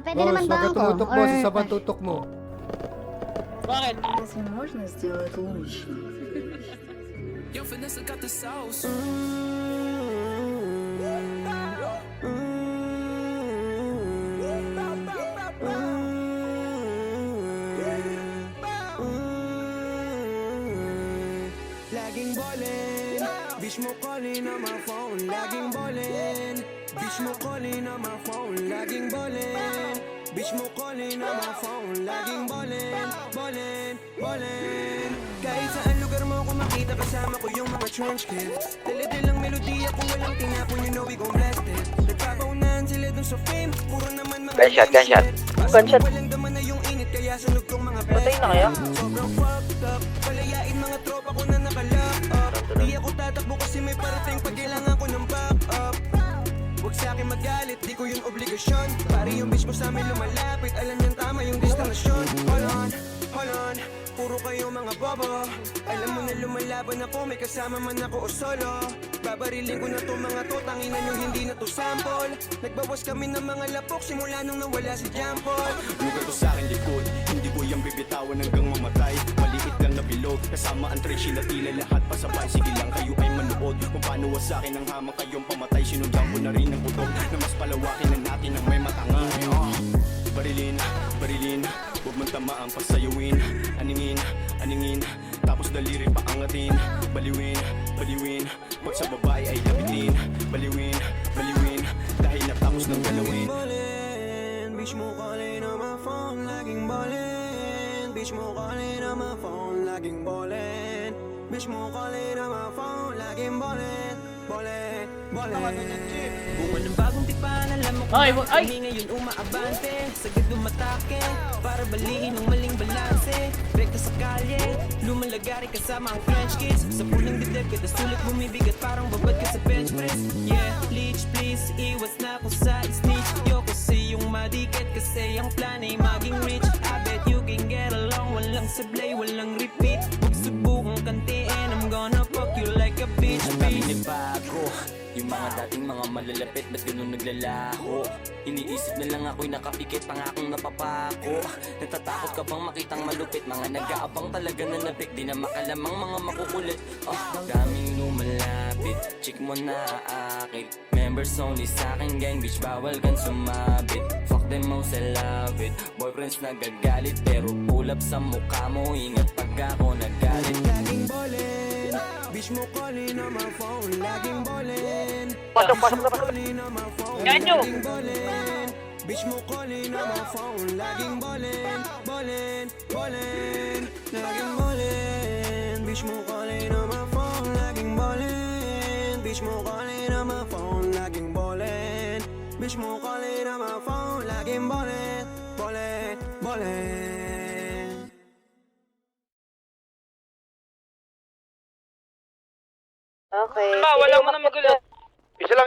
Pwede naman ba ako? Tumutok mo sa sabang tutok mo. Bakit? Разве можно сделать лучше? Yo, Vanessa got the sauce. Laging ballin', bitch mo calling on my phone. Laging ballin', bitch mo calling on my phone. Laging ballin', bitch mo calling on my phone. Laging ballin', ballin', ballin'. Kahit saan lugar mo ako makita, kasama ko yung mga trench kids. Dali-dali lang melodiya kung walang tinapon, you know we gon' blast it. Nagpapaunahan sila dun sa fame, puro naman mga Gunshot. Gunshot. Walang daman na yung init, kaya sunog tong mga best. Patay na kaya? Sobrang fucked up, palayain mga tropa ko na nakalock up. Di ako tatakbo kasi may parating pag kailangan ko ng backup. Huwag sa'kin magalit, di ko yun obligasyon. Pari yung bitch mo sa'min lumalapit, alam niyang tama yung destinasyon. Hold on, puro kayo mga bobo. Alam mo na lumalaban ako, may kasama man ako o solo. Babarilin ko na to mga to, tanginan nyo hindi na to sample. Nagbawas kami ng mga lapok, simula nung nawala si John Paul. Lugar ko sa'kin likod, hindi ko yung bibitawan hanggang mamatay. Maliit lang na bilog, kasama ang treshi na tila lahat pasabay. Sige lang kayo ay manood, kung paano sa'kin ang hamak kayong pamatay. Sinundan ko na rin ang putok, na mas palawakin na natin ang may matangay. Barilin, huwag mong tamaan pasayawin. Aningin, tapos daliri pa angatin. Baliwin, pag sa babae ay lapitin. Baliwin, dahil natapos ng galawin. Bitch mo calling on my phone, laging ballin'. Bitch mo calling on my phone, laging ballin'. Bitch mo calling on my phone, laging ballin'. Bunga ng bagong tipan, alam mo Ay, kung ay! bakit kami ngayon umaabante. Sagad umatake, para baliin ang maling balanse. Rekta sa kalye, lumalagari kasama ang French kiss. Sa pulang dibdib kita sulit bumibigat, parang babad ka sa bench press. Yeah, leech please, iwas na ako sa snitch. Yo kasi yung madikit, kasi ang plan ay maging rich. I bet you can get along, walang sablay, walang repeat. Huwag subukang kantiin, I'm gonna fuck you like a bitch. Bago yung mga dating mga malalapit, ba't ganun naglalaho? Iniisip na lang ako'y nakapikit, pangakong napapako. Natatakot ka bang makitang malupit? Mga nag-aabang talaga na nabik, di na makalamang mga makukulit. Daming lumalapit, chick mo na aakit. Members only sa'king gang, bitch bawal kang sumabit. Fuck them most, I love it. Boyfriends nagagalit, pero pull up sa mukha mo. Ingat pag ako nagalit. Laging ballin', bitch mo calling on my phone. Laging ballin', Pasok. calling on my phone. Ganyo! Laging ballin', bitch mo calling on my phone. Laging ballin'. Laging ballin', bitch mo calling on my phone. Laging ballin', bitch mo calling on my phone. Laging ballin', bitch mo calling on my phone. Laging ballin'. Okay. Wala mo na magulo. Isa lang.